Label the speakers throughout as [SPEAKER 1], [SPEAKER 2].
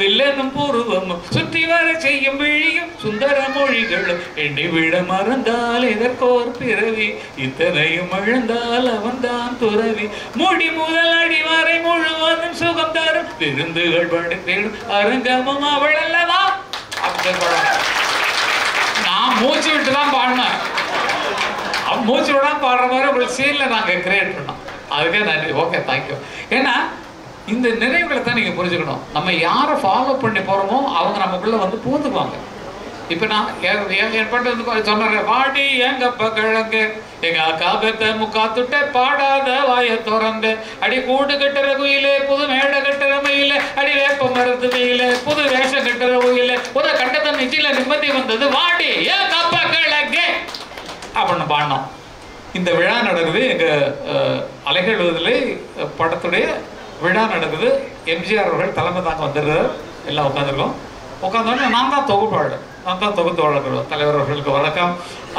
[SPEAKER 1] வில்லனும் பூர்வமும் சுற்றி வர செய்யும் விழியும் சுந்தர மொழிகளும் எண்ணி விட மறந்தால் எதற்கோர் பிறவி இத்தனையும் இழந்தால் அவன்தான் துறவி முடி முதல் அடி வரை முழுவதும் சுகம் தரும் விருந்துகள் படுத்திடும் அரங்கமும் அவள் அல்லவா. நான் மூச்சு விட்டு தான் பாடினேன். மூச்சு விடாம பாடுற மாதிரி உங்களுக்கு சீன்ல நாங்க கிரியேட் பண்ணோம். அதுக்கே நன்றி. Okay, thank you. ஏன்னா இந்த நினைவுகளை தான் நீங்க புரிஞ்சுக்கணும். நம்ம யாரை ஃபாலோ பண்ணி போறோமோ அவங்க நமக்குள்ள வந்து பூந்துக்குவாங்க. இப்ப நான் என் பாட்டு வந்து சொன்ன வாடி எங்கப்ப கிழங்கு எங்க அக்கா பெத்த முக்கா துட்ட பாடாத வாய திறந்து அடி கூடு கட்டுற குயிலே புது மேடை கட்டுற மயில அடி வேப்ப மரத்து வெயில புது வேஷம் கட்டுற குயில புத கண்டத்தை நெச்சில நிம்மதி வந்தது வாடி எங்கப்ப கிழங்கு அப்படின்னு பாடினோம். இந்த விழா நடக்குது எங்க அலைகழுவதிலே படத்துடைய விழா நடக்குது. எம்ஜிஆர் அவர்கள் தலைமை தாங்க வந்துடுறாரு. எல்லாம் உட்காந்துருக்கோம். உட்காந்தோடனே நான் தான் தொகுப்பாளர், நான் தான் தொகுத்து வழங்குறோம். தலைவர் அவர்களுக்கு வணக்கம்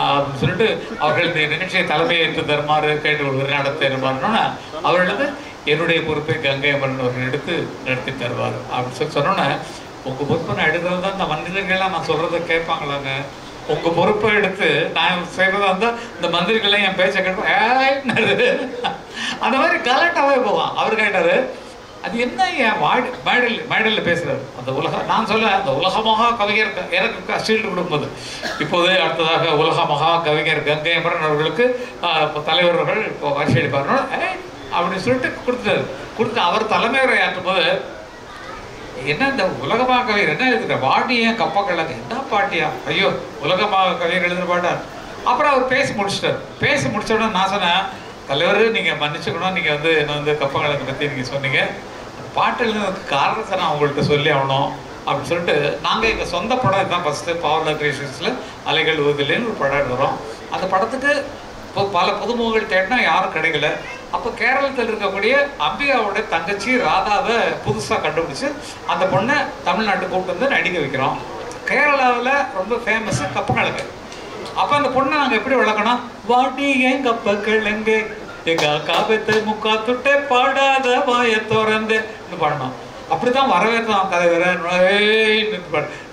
[SPEAKER 1] அப்படின்னு சொல்லிட்டு அவர்கள் இந்த நிகழ்ச்சியை தலைமையேற்று தருமாறு கேட்டுக்கொள்கிறேன், நடத்த தருமாறுனா அவர்களது என்னுடைய பொறுப்பை கங்கை அமரன் அவர்கள் எடுத்து நடத்தி தருவார் அப்படின்னு சொல்லி சொன்னோன்னே உங்கள் பொறுப்பை நான் எடுக்கிறது தான் இந்த மந்திரிகள்லாம் நான் சொல்கிறத கேட்பாங்களாங்க. உங்கள் பொறுப்பை எடுத்து நான் செய்கிறதா இருந்தால் இந்த மந்திரிகள்லாம் என் பேச்சை கேட்பாரு. அந்த மாதிரி கலட்டாகவே போவான். அவர் கேட்டார், அது என்ன என் மேடலில் பேசுகிறார் அந்த உலக நான் சொல்ல அந்த உலக மகா கவிஞர் எனக்கு ஷீல்டு கொடுக்கும்போது இப்போது அடுத்ததாக உலக மகா கவிஞர் கங்கை அமரன் அவர்களுக்கு தலைவர்கள் இப்போ வரிசை அளிப்பார் அப்படின்னு சொல்லிட்டு கொடுத்து அவர் தலைமையுரை ஆற்றும் போது என்ன இந்த உலகமாக கவிஞர் என்ன எழுதுற வாடிய கப்பக்கிழங்கு என்ன பாட்டியா, ஐயோ உலகமாக கவிஞர் எழுதுற பாட்டார். அப்புறம் அவர் பேசி முடிச்ச உடனே நான் சொன்னேன், தலைவர் நீங்கள் மன்னிச்சுக்கணும், நீங்கள் வந்து என்ன வந்து கப்பக்கிழங்கு பற்றி நீங்கள் சொன்னீங்க, பாட்டு எழுதுறதுக்கு காரணத்தை நான் உங்கள்கிட்ட சொல்லி ஆகணும் அப்படின்னு சொல்லிட்டு நாங்கள் எங்கள் சொந்த படம் இதுதான் ஃபஸ்ட்டு பவர் கிரியேஷன்ஸில் அலைகள் ஊதிலேன்னு ஒரு படம் எடுக்கிறோம். அந்த படத்துக்கு இப்போ பல புதுமுகங்கள் தேடினா யாரும் கிடைக்கல. அப்போ கேரளத்தில் இருக்கக்கூடிய அம்பிகாவோட தங்கச்சி ராதாவை புதுசாக கண்டுபிடிச்சு அந்த பொண்ணை தமிழ்நாட்டுக்கு கூப்பிட்டு வந்து நடிக்க வைக்கிறோம். கேரளாவில் ரொம்ப ஃபேமஸ்ஸு கப்பக்கிழங்கு. அப்போ அந்த பொண்ணை நாங்கள் எப்படி வளர்க்கணும், வாட்டி ஏன் கப்பக்கிழங்கு எங்க காபத்தை முக்கா துட்டே பாடாத வாய திறந்து பாடணும். அப்படித்தான் வரவேற்றான் தலைவர்.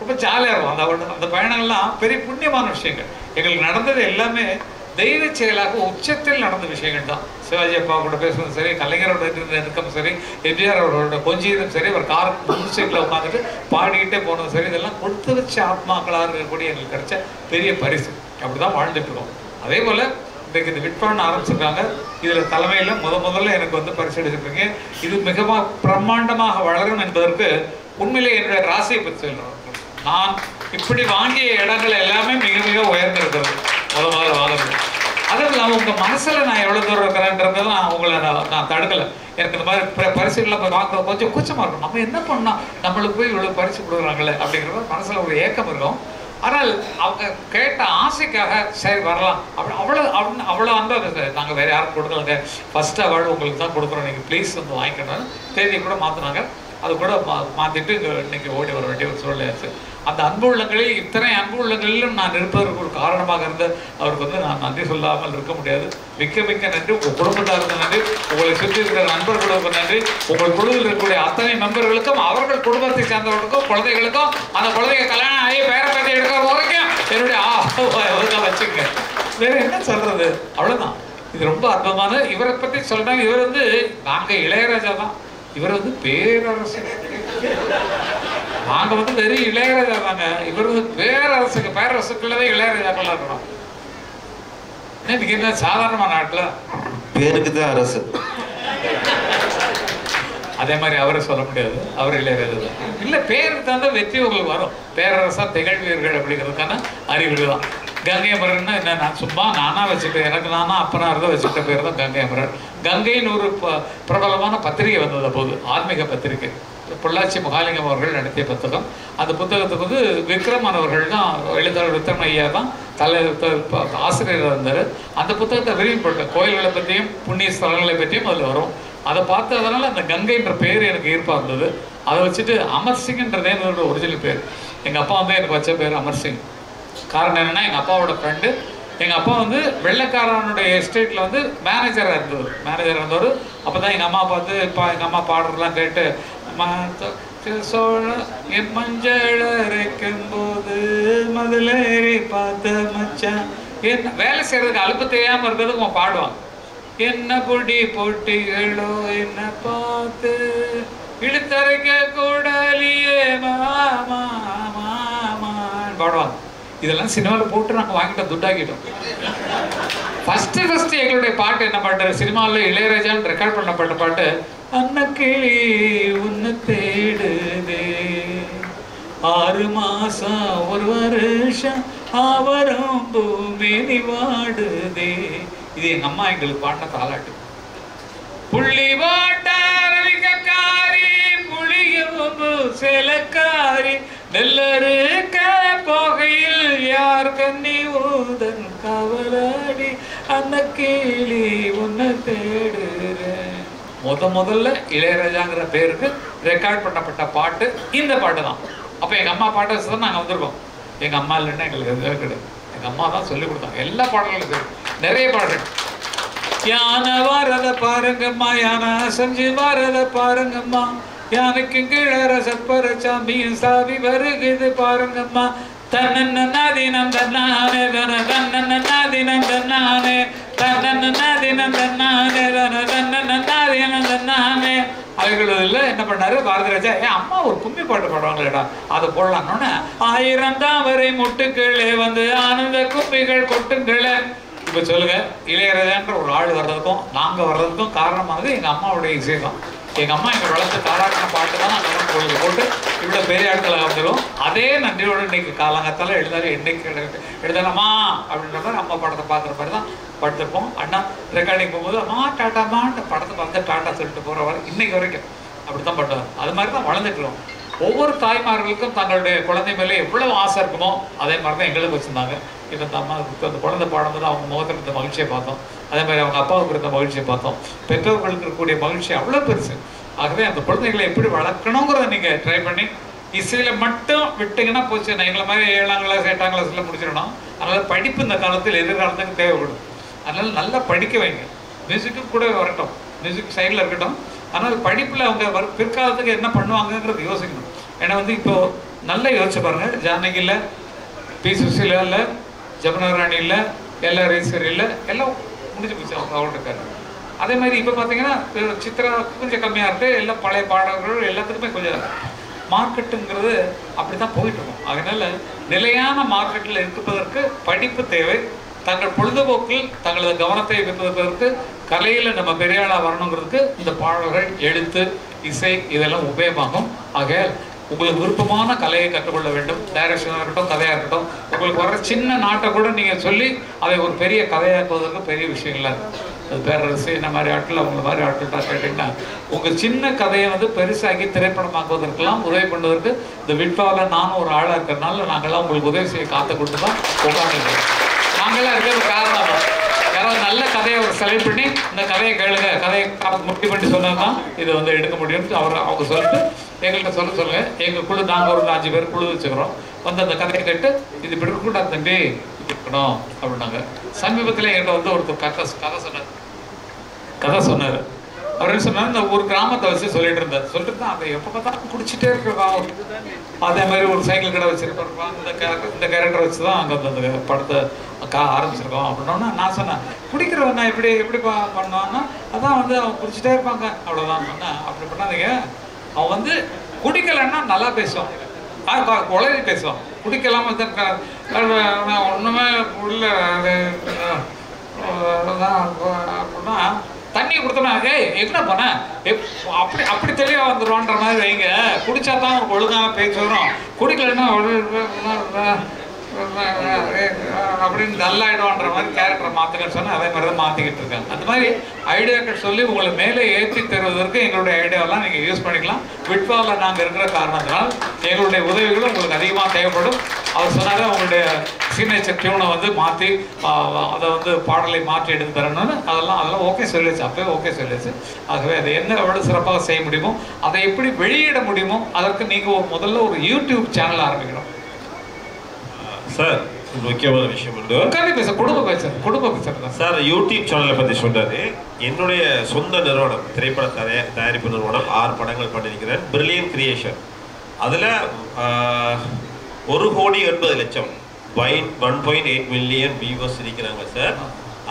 [SPEAKER 1] ரொம்ப ஜாலியாக இருக்கும் அந்த பயணங்கள்லாம். பெரிய புண்ணியமான விஷயங்கள் எங்களுக்கு நடந்தது எல்லாமே தெய்வ செயலாக உச்சத்தில் நடந்த விஷயங்கள் தான். சிவாஜி அப்பா கூட பேசுவதும் சரி, கலைஞரோட நெருக்கம் சரி, எம்ஜிஆர் அவர்களோட கொஞ்சம் சரி, ஒரு காருக்கு முன் சைக்கில் உட்காந்துட்டு பாடிக்கிட்டே போனதும் சரி, இதெல்லாம் கொடுத்து வச்ச ஆத்மாக்களாக இருக்கக்கூடிய எங்களுக்கு கிடைச்ச பெரிய பரிசு. அப்படி தான் வாழ்ந்துட்டு இருக்கோம். அதே போல் இன்றைக்கு இந்த விட்பான்னு ஆரம்பிச்சிருக்காங்க. இதில் தலைமையில் முதல்ல எனக்கு வந்து பரிசு எடுத்துருக்கீங்க. இது மிகவும் பிரம்மாண்டமாக வளரும் என்பதற்கு உண்மையிலே என்னுடைய ராசியை பற்றி சொல்கிறோம். நான் இப்படி வாங்கிய இடங்கள் எல்லாமே மிக மிக உயர்ந்திருக்கிறது. முதல்ல வாங்குறது அதுவும் இல்லாமல் உங்கள் மனசில் நான் எவ்வளோ தூரம் இருக்கிறேன்றதை உங்களை நான் தடுக்கலை. எனக்கு இந்த மாதிரி பரிசுகள்லாம் போய் வாங்க கொஞ்சம் கூச்சமாக இருக்கும். நம்ம என்ன பண்ணோம், நம்மளுக்கு போய் இவ்வளோ பரிசு கொடுக்குறாங்களே அப்படிங்கிற மனசில் ஒரு ஏக்கம் இருக்கும். ஆனால் அவங்க கேட்ட ஆசைக்காக சரி வரலாம் அவ்வளோ அன்பு நாங்கள் வேறு யாரும் கொடுக்கலங்க, ஃபஸ்ட் அவார்டு உங்களுக்கு தான் கொடுக்குறோம், நீங்கள் ப்ளீஸ் வந்து வாங்கிக்கணும். தேதியை கூட மாற்றினாங்க. அது கூட மாற்றிட்டு இன்னைக்கு ஓடி வர வேண்டிய ஒரு சூழ்நிலை. அந்த அன்பு உள்ளங்களில் இத்தனை அன்பு உள்ளங்களிலும் நான் இருப்பதற்கு ஒரு காரணமாக இருந்த அவருக்கு வந்து நான் நன்றி சொல்லாமல் இருக்க முடியாது. மிக்க மிக்க நன்றி. உங்கள் குடும்பத்தாருக்கு நன்றி, உங்களை சுற்றி இருக்கிற நண்பர்களுக்கு நன்றி, உங்கள் குழுவில் இருக்கக்கூடிய அத்தனை மெம்பர்களுக்கும், அவர்கள் குடும்பத்தை சேர்ந்தவர்களுக்கும், குழந்தைகளுக்கும், அந்த குழந்தைங்க கல்யாணம் ஆகி பேரப்பேட்டை எடுக்கிற வரைக்கும் என்னுடைய ஒழுங்காக வச்சுங்க. வேறு என்ன சொல்கிறது, அவ்வளோதான். இது ரொம்ப அற்புதமான. இவரை பற்றி சொல்கிறாங்க. இவர் வந்து நாங்கள் இளையராஜா தான், இவர் வந்து பேரரசு. நாங்கள் வந்து வெறும் இளையராஜா தாங்க, இவர் வந்து பேரரசுக்குள்ளதே இளையராஜாக்கள்லாம் இருக்கணும். இன்னைக்கு என்ன சாதாரணமான நாட்டில்
[SPEAKER 2] பேருக்கு தான் அரசு.
[SPEAKER 1] அதே மாதிரி அவரை சொல்ல முடியாது, அவர் இளையராஜா தான். இல்லை, பேருக்கு தான் வெற்றி உங்களுக்கு வரும். பேரரசா திகழ்வீர்கள் அப்படிங்கிறதுக்கான அறிகுறி தான். கங்கை அமரன்னா என்ன, நான் சும்மா நானாக வச்சுக்கிட்டேன், எனக்கு நானா அப்பனா இருந்தால் வச்சுக்கிட்ட பேர் தான் கங்கை அமரன். கங்கைன்னு ஒரு பிரபலமான பத்திரிகை வந்தது அப்போது, ஆன்மீக பத்திரிகை. பொள்ளாச்சி மகாலிங்கம் அவர்கள் நடத்திய புத்தகம். அந்த புத்தகத்துக்கு வந்து விக்ரமன் அவர்கள் தான் எழுத்தாளர். விக்ரம் ஐயா தான் ஆசிரியராக இருந்தார். அந்த புத்தகத்தை விரிவுபட்ட கோயில்களை பற்றியும் புண்ணிய ஸ்தலங்களை பற்றியும் அதில் வரும். அதை பார்த்ததுனால அந்த கங்கைன்ற பேர் எனக்கு ஈர்ப்பாக இருந்தது. அதை வச்சுட்டு அமர் சிங்ன்றதே என்னோட ஒரிஜினல் பேர். எங்கள் அப்பா வந்து எனக்கு வச்ச பேர் அமர் சிங். காரணம் என்னென்னா, எங்கள் அப்பாவோட ஃப்ரெண்டு. எங்கள் அப்பா வந்து வெள்ளைக்காரனுடைய எஸ்டேட்டில் வந்து மேனேஜராக இருந்தவர். அப்போ தான் எங்கள் அம்மா பார்த்து எங்கள் அம்மா பாடுறதுலாம் கேட்டு சோழ என் மஞ்சள் அரைக்கும் போது முதலேறி பார்த்த மச்சான் என்ன வேலை செய்யறதுக்கு அலுப்பு தெரியாம இருக்கிறதுக்கு அவன் பாடுவான். என்ன பொடி போட்டிகளோ என்ன பார்த்து இழுத்தரைக்க கூடலியே மாமா மாமான்னு பாடுவாங்க. இதெல்லாம் சினிமாவில் போட்டு நாங்கள் வாங்கிட்டோம், துட்டாக்கிட்டோம். ஃபர்ஸ்ட் எங்களுடைய பாட்டு என்ன பாட்டு, சினிமாவில் இளையராஜான்னு ரெக்கார்ட் பண்ணப்பட்ட பாட்டு, அன்னக்கிளி உன்னை தேடுதே 6 மாசம் 1 வருஷம் ஆவரம் பூமேனி வாடுதே. இது எங்க அம்மா எங்களுக்கு பாடின தாலாட்டு. புள்ளி வாட்டாரி புளியம்பு சேலக்காரி நெல்லறுக்க போகையில் யார் கண்ணி ஊதன் கவலாடி அன்னக்கிளி உன்னை தேடுறேன். முதல்ல இளையராஜாங்கிற பேருக்கு ரெக்கார்ட் பண்ணப்பட்ட பாட்டு இந்த பாட்டு தான். அப்போ எங்கள் அம்மா பாட்டை வச்சு தான் நாங்கள் வந்திருக்கோம். எங்கள் அம்மா இல்லைன்னா எங்களுக்கு எதுவே கிடையாது. எங்கள் அம்மா தான் சொல்லி கொடுத்தாங்க எல்லா பாடல்களும். நிறைய பாடல், யானை வாரத பாருங்கம்மா, யானை செஞ்சு வாரத பாருங்கம்மா, யானைக்கு கீழே ரசப்பர சாம்பியும் சாவி வருகுது பாருங்கம்மா, தன்னன்னாதினம் தன்னானே தன்னன்னாதினம் தன்னானே தன்னன்னாதினம் தன்னானே தன்னன்னாதினம் தன்னானே. அவைகளில் என்ன பண்ணாரு பாரதிராஜா, அம்மா ஒரு கும்மி பாட்டு பாடுவாங்களேடா அதை போடலான்னு 1000 தாமரை முட்டுக்களே வந்து ஆனந்த கும்மிகள் கொட்டுங்களே. இப்போ சொல்லுங்க, இளையராஜான்ற ஒரு ஆள் வர்றதுக்கும் நாங்கள் வர்றதுக்கும் காரணமானது எங்கள் அம்மாவுடைய இசை தான். எங்கள் அம்மா எங்கள் வளர்த்து தாராட்டின பாட்டு தான் நாங்கள் பொழுது போட்டு இவ்வளோ பெரிய ஆட்களை வந்துடும். அதே நன்றியோடு இன்னைக்கு காலங்கத்தால் எழுதாலும் என்னைக்கு எழுதலாமா அப்படின்ற மாதிரி அம்மா படத்தை பார்க்குற மாதிரி தான் படுத்துருப்போம். அண்ணா ரெக்கார்டிங் போகும்போது அம்மா டாட்டாமான்ட்டு படத்தை பார்த்து டாட்டா சொல்லிட்டு போகிற வரை இன்னைக்கு வரைக்கும் அப்படி தான் பண்ணுவாங்க. அது மாதிரி தான் வளர்ந்துக்கிறோம். ஒவ்வொரு தாய்மார்களுக்கும் தங்களுடைய குழந்தை மேலே எவ்வளவு ஆசை இருக்குமோ அதே மாதிரி தான் எங்களுக்கு வச்சுருந்தாங்க. இப்போ அம்மாவுக்கு அந்த குழந்தை பாடும்போது அவங்க முகத்தில் இருந்த மகிழ்ச்சியை பார்த்தோம், அதே மாதிரி அவங்க அப்பாவுக்கு இருந்த மகிழ்ச்சியை பார்த்தோம். பெற்றோர்களுக்கு இருக்கக்கூடிய மகிழ்ச்சி அவ்வளோ பெருசு. ஆகவே அந்த குழந்தைகளை எப்படி வளர்க்கணுங்கிறத நீங்கள் ட்ரை பண்ணி இசையில் மட்டும் விட்டிங்கன்னா போச்சு. நான் எங்களை மாதிரி 7ஆம் கிளாஸ் 8ஆம் கிளாஸில் முடிச்சிடணும். அதனால் படிப்பு இந்த காலத்தில் எதிர்காலத்துக்கு தேவைப்படும். அதனால் நல்லா படிக்க வைங்க. மியூசிக்கு கூட வரட்டும், மியூசிக் சைடில் இருக்கட்டும். ஆனால் படிப்பில் அவங்க பிற்காலத்துக்கு என்ன பண்ணுவாங்கங்கிறது யோசிக்கணும். ஏன்னா இப்போது நல்லா யோசிச்சு பாருங்கள், ஜானகியில், பி சுசீலா இல்லை, ஜமுனாராணி இல்லை, எல்ஆர் ஈஸ்வரி இல்லை, எல்லாம் முடிஞ்சு போச்சு அவங்க இருக்காரு. அதே மாதிரி இப்போ பார்த்தீங்கன்னா சித்ரா கொஞ்சம் கம்மியாக இருக்குது. எல்லாம் பழைய பாடல்கள் எல்லாத்துக்குமே கொஞ்சம் மார்க்கெட்டுங்கிறது அப்படி தான் போயிட்டுருக்கோம். அதனால் நிலையான மார்க்கெட்டில் இருப்பதற்கு படிப்பு தேவை. தங்கள் பொழுதுபோக்கில் தங்களது கவனத்தை வைப்பதற்கு கலையில் நம்ம பெரியாளாக வரணுங்கிறதுக்கு இந்த பாடல்கள், எழுத்து, இசை இதெல்லாம் உபயோகமாகும். ஆக உங்களுக்கு விருப்பமான கலையை கற்றுக்கொள்ள வேண்டும். டைரக்ஷனாக இருக்கட்டும், கதையாக இருக்கட்டும். உங்களுக்கு வர சின்ன நாட்டை கூட நீங்கள் சொல்லி அதை ஒரு பெரிய கதையாக்குவதற்கு பெரிய விஷயம் இல்லை. அது பேரரசு இந்த மாதிரி ஆட்கள் அவங்கள மாதிரி ஆட்கள்கிட்ட கேட்டிங்கன்னா உங்கள் சின்ன கதையை பெருசாகி திரைப்படமாக்குவதற்கெல்லாம் உதவி பண்ணுவதற்கு இந்த விட்பாவில் நானும் ஒரு ஆளாக இருக்கிறதுனால நாங்கள்லாம் உங்களுக்கு உதவி செய்ய காத்து கொடுத்து தான் உட்காந்துருக்கோம். நாங்களாம் இருக்கிறது காரணம் யாராவது நல்ல கதையை செலக்ட் பண்ணி இந்த கதையை கேளுங்க, கதையை முடிவு பண்ணி சொன்னால் தான் இதை எடுக்க முடியும்னு அவங்க சொல்லிட்டு எங்கள்கிட்ட சொல்லுங்க. எங்கள் குழு நாங்கள் ஒரு 5 பேர் குழு வச்சுக்கிறோம். அந்த கதையை கேட்டு இது இப்படி இருக்கக்கூடாது தம்பி, இப்படி இருக்கணும் அப்படின்னாங்க. சமீபத்தில் என்கிட்ட ஒருத்தர் கதை சொன்னார். அவர் என்ன சொன்னார், இந்த ஒரு கிராமத்தை வச்சு சொல்லிட்டு இருந்தார். சொல்லிட்டு தான் அதை எப்போ பார்த்தாலும் குடிச்சிட்டே இருக்கிறோம். அதே மாதிரி ஒரு சைக்கிள் கடை வச்சிருக்கோம். இந்த கேரக்டர் வச்சு தான் அங்கே அந்த படத்தை ஆரம்பிச்சிருக்கோம் அப்படின்னா நான் சொன்னேன், குடிக்கிறவனா எப்படி எப்படி பண்ணுவான்னா அதான் அவன் குடிச்சிட்டே இருப்பாங்க அவ்வளோதான் சொன்னேன். அப்படி பண்ணாதீங்க, அவன் குடிக்கலைன்னா நல்லா பேசுவான், உளறி பேசுவான். குடிக்கலாம ஒன்றுமே உள்ள அப்படின்னா தண்ணியை கொடுத்தோன்னா என்ன பண்ண அப்படி அப்படி தெளிவாக வந்துடுவான்ற மாதிரி வைங்க. குடிச்சா தான் ஒரு ஒழுங்கான பேச்சு வரும். குடிக்கலைன்னா அப்படின்னு டல்லாயிடுவான்ற மாதிரி கேரக்டரை மாற்றுங்கன்னு சொன்னால் அதே மாதிரி தான் மாற்றிக்கிட்டு இருக்காங்க. அந்த மாதிரி ஐடியாக்கள் சொல்லி உங்களை மேலே ஏற்றி தருவதற்கு எங்களுடைய ஐடியாவெல்லாம் நீங்கள் யூஸ் பண்ணிக்கலாம். விட்பாவில் நாங்கள் இருக்கிற காரணத்தினால் எங்களுடைய உதவிகளும் உங்களுக்கு அதிகமாக தேவைப்படும். அவர் சொன்னாங்க உங்களுடைய சிக்னேச்சர் டியூனை மாற்றி அதை பாடலை மாற்றி எடுத்து தரணும்னு அதெல்லாம் ஓகே சொல்லிடுச்சு. அப்போவே ஓகே சொல்லிடுச்சு. ஆகவே அதை என்ன எவ்வளோ சிறப்பாக செய்ய முடியுமோ அதை எப்படி வெளியிட முடியுமோ அதற்கு நீங்கள் முதல்ல ஒரு யூடியூப் சேனல் ஆரம்பிக்கணும்.
[SPEAKER 3] சார் முக்கியமான விஷயம் உண்டு.
[SPEAKER 1] குடும்ப பேசுறது
[SPEAKER 3] சார் யூடியூப் சேனலை பற்றி சொல்றாரு. என்னுடைய சொந்த நிறுவனம், திரைப்பட தயாரிப்பு நிறுவனம், 6 படங்கள் பண்ணியிருக்கிறேன். பிரில்லியன்ட் கிரியேஷன் அதுல 1,80,00,000 1.8 மில்லியன் வியூவர்ஸ் இருக்கிறாங்க சார்.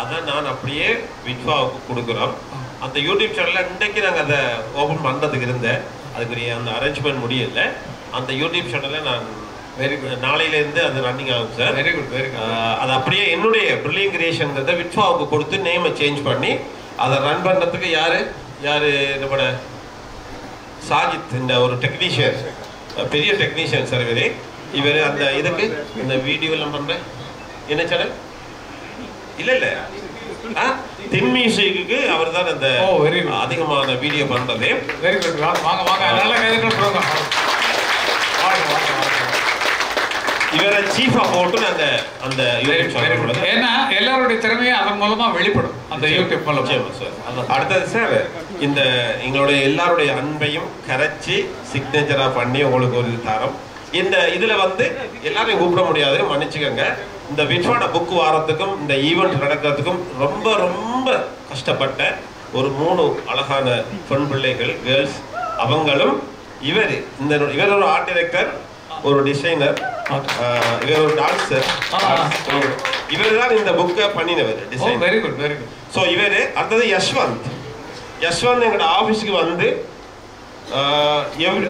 [SPEAKER 3] அதை நான் அப்படியே விட்வாவுக்கு கொடுக்குறோம். அந்த யூடியூப் சேனலில் இன்றைக்கு நாங்கள் அதை ஓப்பன் பண்ணுறதுக்கு இருந்தேன், அதுக்குரிய அந்த அரேஞ்ச்மெண்ட் முடியல. அந்த யூடியூப் சேனலில் நான்
[SPEAKER 1] வெரி குட்,
[SPEAKER 3] நாளையிலேருந்து அது ரன்னிங் ஆகும் sir.
[SPEAKER 1] Very good, very good.
[SPEAKER 3] அது அப்படியே என்னுடைய பிரில்லியன் கிரியேஷன்கிறத விட்வாவுக்கு கொடுத்து நேமை சேஞ்ச் பண்ணி அதை ரன் பண்ணுறதுக்கு யார் நம்மளோட சாஜித், இந்த ஒரு டெக்னீஷியன், பெரிய டெக்னீஷியன் சார் இவர் அந்த இதுக்கு இந்த வீடியோ எல்லாம் பண்ணுறேன். என்ன சேனல்? இல்லை தின் மியூசிக்கு அவர் தான் அந்த அதிகமான வீடியோ பண்ணுறது.
[SPEAKER 1] வெரி குட், வாங்க வாங்க, நல்ல கைதுகள்.
[SPEAKER 3] இவரை சீஃபா போட்டு நாங்க அந்த யூடியூப் சேனல்,
[SPEAKER 1] ஏன்னா எல்லாருடைய திறமையை அதன் மூலமா வெளிப்படும் அந்த யூடியூப் மூலமா
[SPEAKER 3] சார். அடுத்தது சார், இந்த எங்களுடைய எல்லாருடைய அன்பையும் கரைச்சி சிக்னேச்சரா பண்ணி உங்களுக்கு ஒரு தரம். இந்த இதுல எல்லாரையும் கூப்பிட முடியாது, மன்னிச்சுக்கோங்க. இந்த விட்வாட புக் வாரத்துக்கும் இந்த ஈவெண்ட் நடக்கிறதுக்கும் ரொம்ப ரொம்ப கஷ்டப்பட்ட ஒரு 3 அழகான பெண் பிள்ளைகள், கேர்ள்ஸ். அவங்களும் இவர் ஒரு ஆர்ட் டைரக்டர், ஒரு டிசைனர், இவர் ஒரு டான்சர். இவர் தான் இந்த புக்கை பண்ணினவர் design.
[SPEAKER 1] Very good, very good.
[SPEAKER 3] So இவர் அடுத்தது யஷ்வந்த் எங்களோட ஆஃபீஸுக்கு